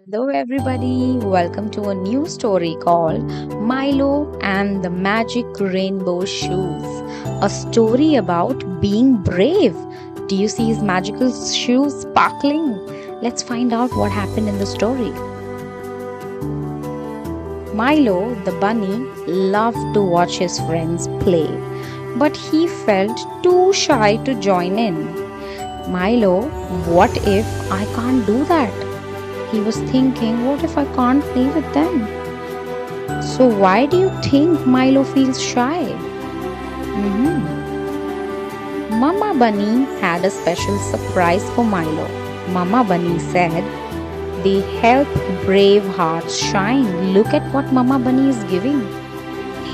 Hello, everybody. Welcome to a new story called Milo and the Magic Rainbow Shoes. A story about being brave. Do you see his magical shoes sparkling? Let's find out what happened in the story. Milo, the bunny, loved to watch his friends play, but he felt too shy to join in. Milo, what if I can't do that? He was thinking, what if I can't play with them? So, why do you think Milo feels shy? Mama Bunny had a special surprise for Milo. Mama Bunny said, they help brave hearts shine. Look at what Mama Bunny is giving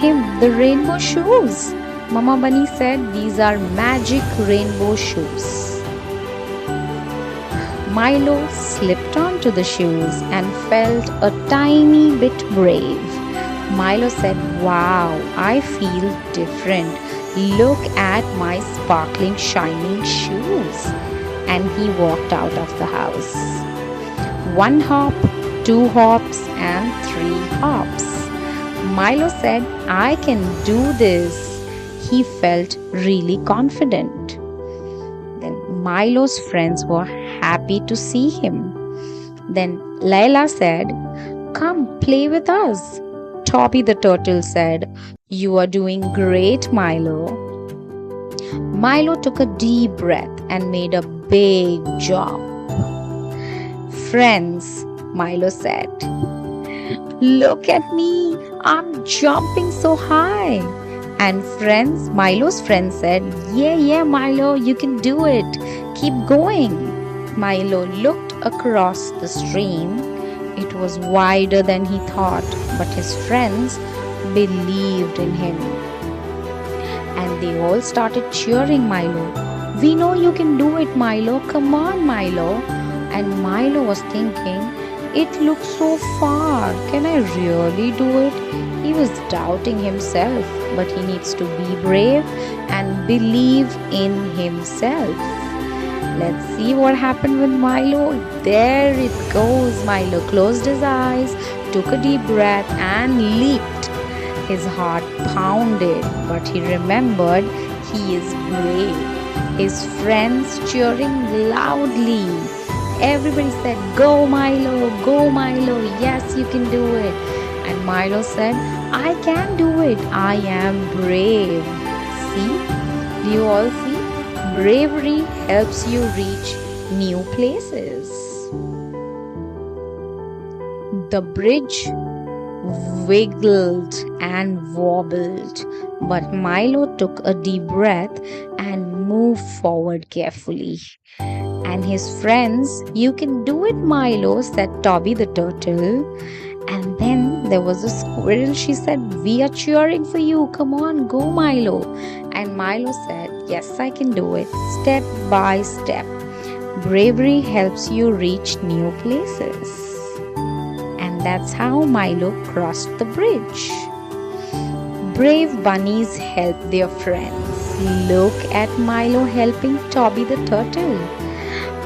him, the rainbow shoes. Mama Bunny said, these are magic rainbow shoes. Milo slipped onto the shoes and felt a tiny bit brave. Milo said, wow, I feel different. Look at my sparkling, shining shoes. And he walked out of the house. 1 hop, 2 hops, and 3 hops. Milo said, I can do this. He felt really confident. Then Milo's friends were happy to see him. Then Layla said, come play with us. Toby the turtle said, you are doing great, Milo. Milo took a deep breath and made a big jump. Friends, Milo said, look at me, I'm jumping so high. And friends, Milo's friends said, yeah, Milo, you can do it. Keep going. Milo looked across the stream. It was wider than he thought, but his friends believed in him. And they all started cheering Milo. We know you can do it, Milo. Come on, Milo. And Milo was thinking, it looks so far. Can I really do it? He was doubting himself, but he needs to be brave and believe in himself. Let's see what happened with Milo. There it goes. Milo closed his eyes, took a deep breath, and leaped. His heart pounded, but he remembered he is brave. His friends cheering loudly. Everybody said, go Milo, yes you can do it. And Milo said, I can do it, I am brave. See, do you all see? Bravery helps you reach new places. The bridge wiggled and wobbled, but Milo took a deep breath and moved forward carefully. And his friends, you can do it, Milo, said Toby the turtle. And then there was a squirrel. She said, we are cheering for you. Come on, go, Milo. And Milo said, yes, I can do it. Step by step. Bravery helps you reach new places. And that's how Milo crossed the bridge. Brave bunnies help their friends. Look at Milo helping Toby the turtle.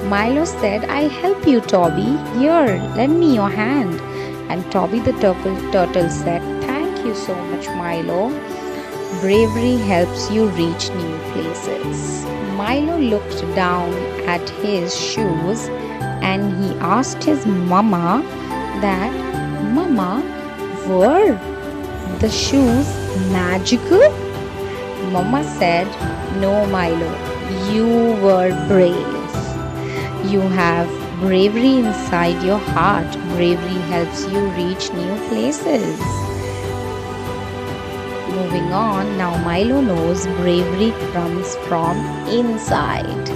Milo said, I help you, Toby. Here, lend me your hand. And Toby the turtle said, thank you so much, Milo. Bravery helps you reach new places. Milo looked down at his shoes and he asked his mama that, Mama, were the shoes magical? Mama said, no, Milo, you were brave. You have bravery inside your heart. Bravery helps you reach new places. Moving on, now Milo knows bravery comes from inside.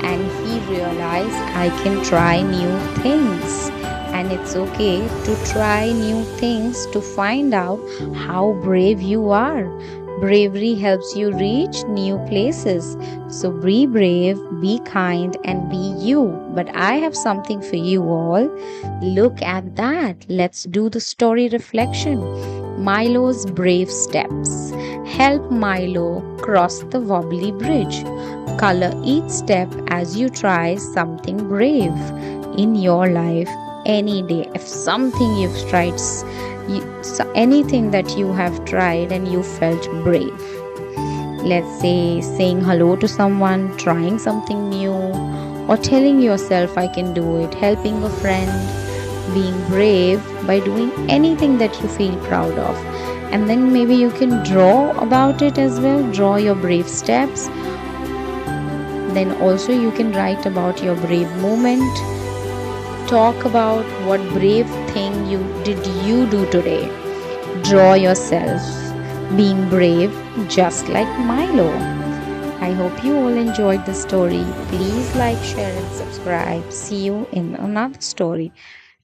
And he realized, I can try new things. And it's okay to try new things to find out how brave you are. Bravery helps you reach new places. So be brave, be kind, and be you. But I have something for you all. Look at that. Let's do the story reflection. Milo's brave steps. Help Milo cross the wobbly bridge. Color each step as you try something brave in your life any day. If something you've tried, anything that you have tried and you felt brave. Let's say saying hello to someone, trying something new, or telling yourself I can do it, helping a friend, being brave by doing anything that you feel proud of. And then maybe you can draw about it as well, draw your brave steps. Then also you can write about your brave moment. Talk about what brave thing you do today. Draw yourself being brave just like Milo. I hope you all enjoyed the story. Please like, share and subscribe. See you in another story.